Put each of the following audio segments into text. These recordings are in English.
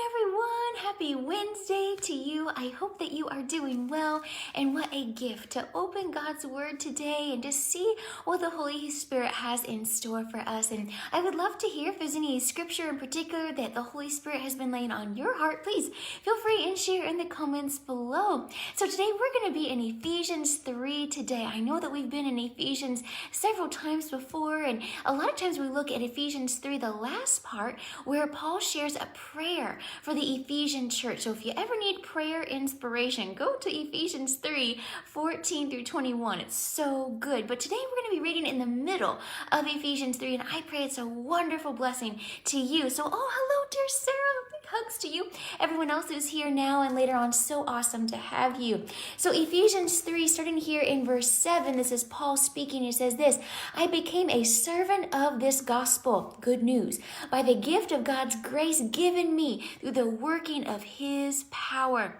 everyone. Happy Wednesday to you. I hope that you are doing well, and what a gift to open God's Word today and to see what the Holy Spirit has in store for us. And I would love to hear if there's any scripture in particular that the Holy Spirit has been laying on your heart. Please feel free and share in the comments below. So today we're going to be in Ephesians 3 today. I know that we've been in Ephesians several times before, and a lot of times we look at Ephesians 3, the last part, where Paul shares a prayer for the Ephesian church. So if you ever need prayer inspiration, go to Ephesians 3, 14 through 21. It's so good. But today we're going to be reading in the middle of Ephesians 3, and I pray it's a wonderful blessing to you. So, hello, dear Sarah. Big hugs to you. Everyone else who's here now and later on, so awesome to have you. So Ephesians 3, starting here in verse 7, this is Paul speaking. He says this: I became a servant of this gospel, good news, by the gift of God's grace given me through the working of his power.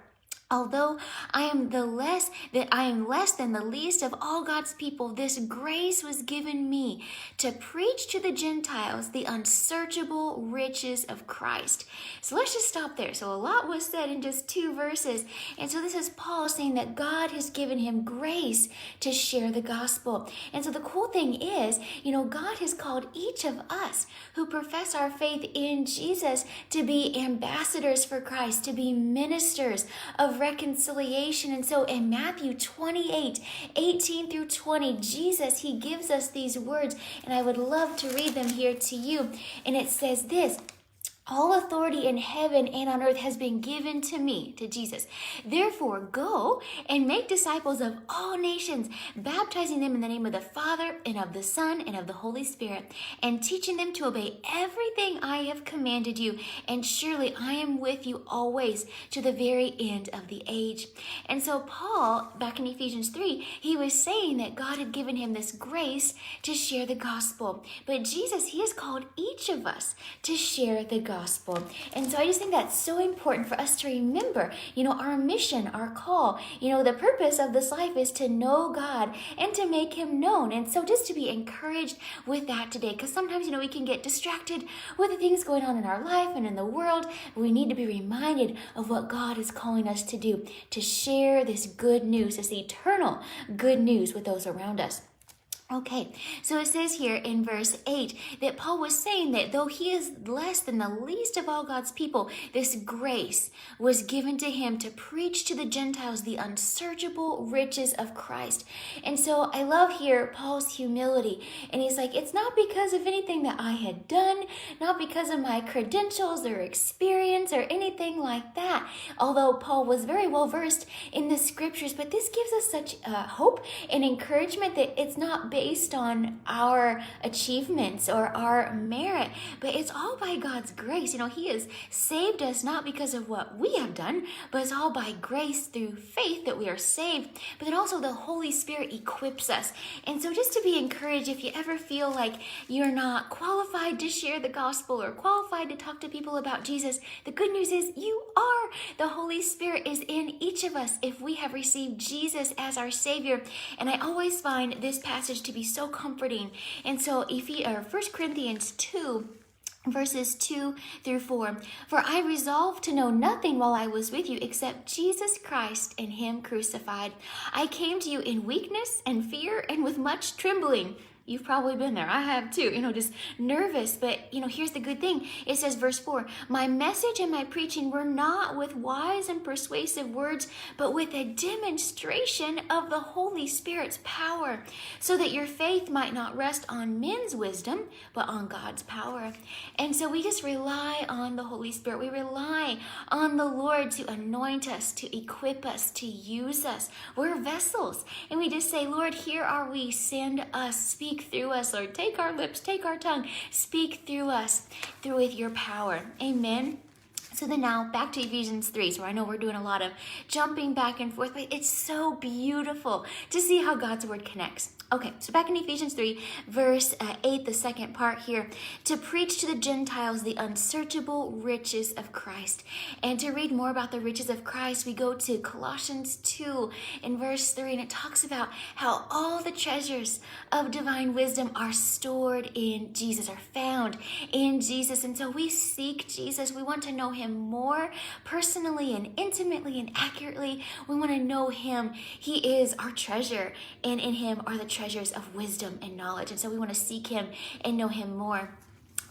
Although I am less than the least of all God's people, this grace was given me to preach to the Gentiles the unsearchable riches of Christ. So let's just stop there. So a lot was said in just 2 verses. And so this is Paul saying that God has given him grace to share the gospel. And so the cool thing is, God has called each of us who profess our faith in Jesus to be ambassadors for Christ, to be ministers of reconciliation. And so in Matthew 28, 18 through 20, Jesus, he gives us these words, and I would love to read them here to you. And it says this: all authority in heaven and on earth has been given to me, to Jesus. Therefore, go and make disciples of all nations, baptizing them in the name of the Father and of the Son and of the Holy Spirit, and teaching them to obey everything I have commanded you. And surely I am with you always to the very end of the age. And so Paul, back in Ephesians 3, he was saying that God had given him this grace to share the gospel. But Jesus, he has called each of us to share the gospel. And so I just think that's so important for us to remember, our mission, our call, the purpose of this life is to know God and to make him known. And so just to be encouraged with that today, because sometimes, we can get distracted with the things going on in our life and in the world. We need to be reminded of what God is calling us to do, to share this good news, this eternal good news with those around us. Okay, so it says here in verse 8 that Paul was saying that though he is less than the least of all God's people, this grace was given to him to preach to the Gentiles the unsearchable riches of Christ. And so I love here Paul's humility. And he's like, it's not because of anything that I had done, not because of my credentials or experience or anything like that. Although Paul was very well versed in the scriptures, but this gives us such hope and encouragement that it's not based on our achievements or our merit, but it's all by God's grace. He has saved us not because of what we have done, but it's all by grace through faith that we are saved. But then also the Holy Spirit equips us. And so just to be encouraged, if you ever feel like you're not qualified to share the gospel or qualified to talk to people about Jesus, the good news is you are. The Holy Spirit is in each of us if we have received Jesus as our Savior. And I always find this passage to be so comforting. And so 1 Corinthians 2 verses 2 through 4. For I resolved to know nothing while I was with you except Jesus Christ and him crucified. I came to you in weakness and fear and with much trembling. You've probably been there. I have too, just nervous. But, here's the good thing. It says, verse 4, my message and my preaching were not with wise and persuasive words, but with a demonstration of the Holy Spirit's power, so that your faith might not rest on men's wisdom, but on God's power. And so we just rely on the Holy Spirit. We rely on the Lord to anoint us, to equip us, to use us. We're vessels. And we just say, Lord, here are we. Send us. Speak through us, Lord. Take our lips, take our tongue, speak through us, through with your power. Amen. So then now back to Ephesians 3. So I know we're doing a lot of jumping back and forth, but it's so beautiful to see how God's word connects. Okay, so back in Ephesians 3, verse 8, the second part here, to preach to the Gentiles the unsearchable riches of Christ. And to read more about the riches of Christ, we go to Colossians 2 in verse 3, and it talks about how all the treasures of divine wisdom are stored in Jesus, are found in Jesus. And so we seek Jesus. We want to know him more personally and intimately and accurately. We want to know him. He is our treasure, and in him are the treasures of wisdom and knowledge. And so we want to seek him and know him more.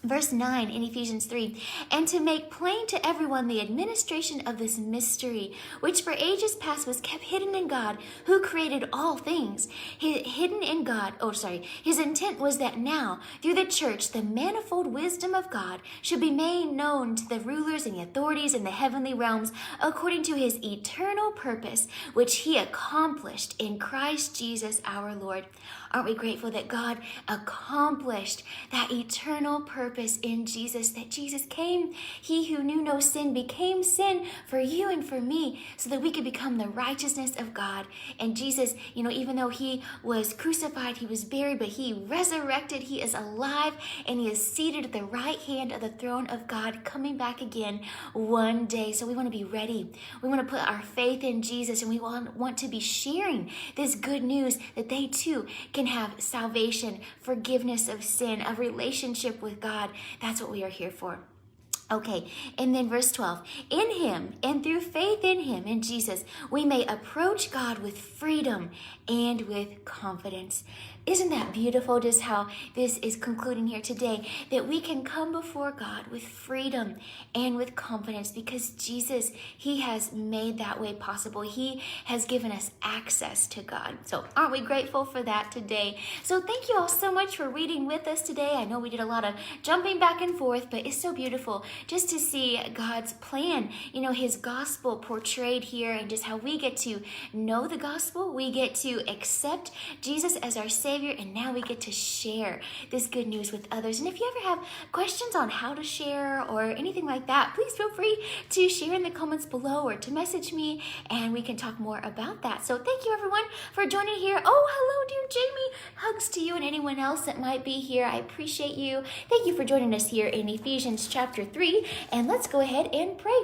Verse 9 in Ephesians 3, and to make plain to everyone the administration of this mystery, which for ages past was kept hidden in God, who created all things. His intent was that now, through the church, the manifold wisdom of God should be made known to the rulers and the authorities in the heavenly realms, according to his eternal purpose, which he accomplished in Christ Jesus our Lord. Aren't we grateful that God accomplished that eternal purpose in Jesus, that Jesus came, he who knew no sin became sin for you and for me, so that we could become the righteousness of God. And Jesus, even though he was crucified, he was buried, but he resurrected, he is alive, and he is seated at the right hand of the throne of God, coming back again one day. So we want to be ready. We want to put our faith in Jesus, and we want to be sharing this good news that they too can have salvation, forgiveness of sin, a relationship with God. That's what we are here for. Okay, and then verse 12, in him and through faith in him, in Jesus, we may approach God with freedom and with confidence. Isn't that beautiful, just how this is concluding here today, that we can come before God with freedom and with confidence because Jesus, he has made that way possible. He has given us access to God. So aren't we grateful for that today? So thank you all so much for reading with us today. I know we did a lot of jumping back and forth, but it's so beautiful just to see God's plan, his gospel portrayed here, and just how we get to know the gospel. We get to accept Jesus as our Savior, and now we get to share this good news with others. And if you ever have questions on how to share or anything like that, please feel free to share in the comments below or to message me, and we can talk more about that. So thank you everyone for joining here. Oh, hello, dear Jamie. Hugs to you and anyone else that might be here. I appreciate you. Thank you for joining us here in Ephesians chapter 3, and let's go ahead and pray.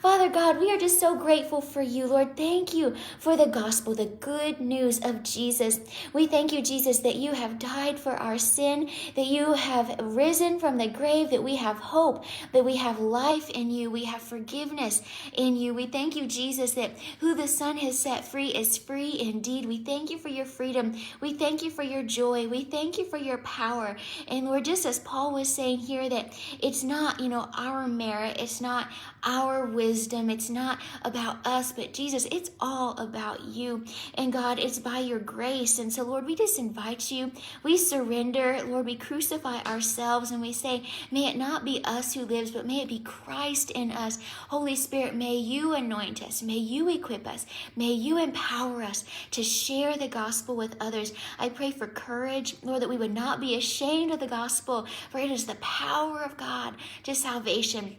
Father God, we are just so grateful for you, Lord. Thank you for the gospel, the good news of Jesus. We thank you, Jesus, that you have died for our sin, that you have risen from the grave, that we have hope, that we have life in you, we have forgiveness in you. We thank you, Jesus, that who the Son has set free is free indeed. We thank you for your freedom. We thank you for your joy. We thank you for your power. And Lord, just as Paul was saying here, that it's not, our merit, it's not our wisdom, it's not about us, but Jesus, it's all about you. And God, it's by your grace. And so Lord, we just invite you, we surrender, Lord, we crucify ourselves, and we say, may it not be us who lives, but may it be Christ in us. Holy Spirit, may you anoint us, may you equip us, may you empower us to share the gospel with others. I pray for courage, Lord, that we would not be ashamed of the gospel, for it is the power of God to salvation.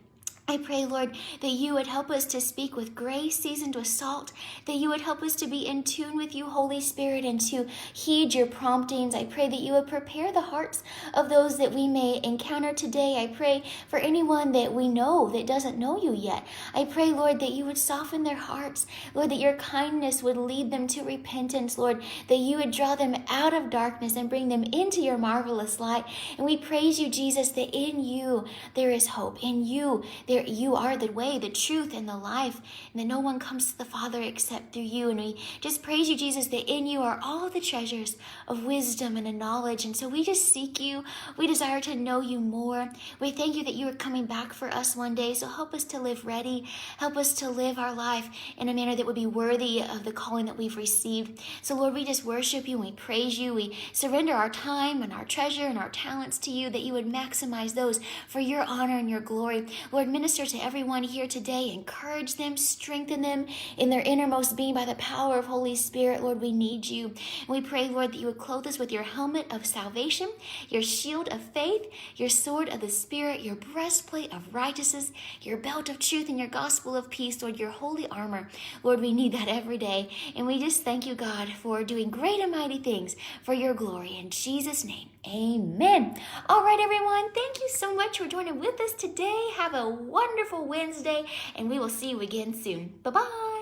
I pray, Lord, that you would help us to speak with grace seasoned with salt, that you would help us to be in tune with you, Holy Spirit, and to heed your promptings. I pray that you would prepare the hearts of those that we may encounter today. I pray for anyone that we know that doesn't know you yet. I pray, Lord, that you would soften their hearts, Lord, that your kindness would lead them to repentance, Lord, that you would draw them out of darkness and bring them into your marvelous light. And we praise you, Jesus, that in you there is hope. In you you are the way, the truth, and the life, and that no one comes to the Father except through you. And we just praise you, Jesus, that in you are all the treasures of wisdom and of knowledge. And so we just seek you. We desire to know you more. We thank you that you are coming back for us one day. So help us to live ready. Help us to live our life in a manner that would be worthy of the calling that we've received. So Lord, we just worship you and we praise you. We surrender our time and our treasure and our talents to you, that you would maximize those for your honor and your glory. Lord, minister minister to everyone here today. Encourage them, strengthen them in their innermost being by the power of Holy Spirit. Lord, we need you. And we pray, Lord, that you would clothe us with your helmet of salvation, your shield of faith, your sword of the Spirit, your breastplate of righteousness, your belt of truth, and your gospel of peace, Lord, your holy armor. Lord, we need that every day. And we just thank you, God, for doing great and mighty things for your glory. In Jesus' name, amen. All right, everyone, thank you so much for joining with us today. Have a wonderful Wednesday, and we will see you again soon. Bye-bye.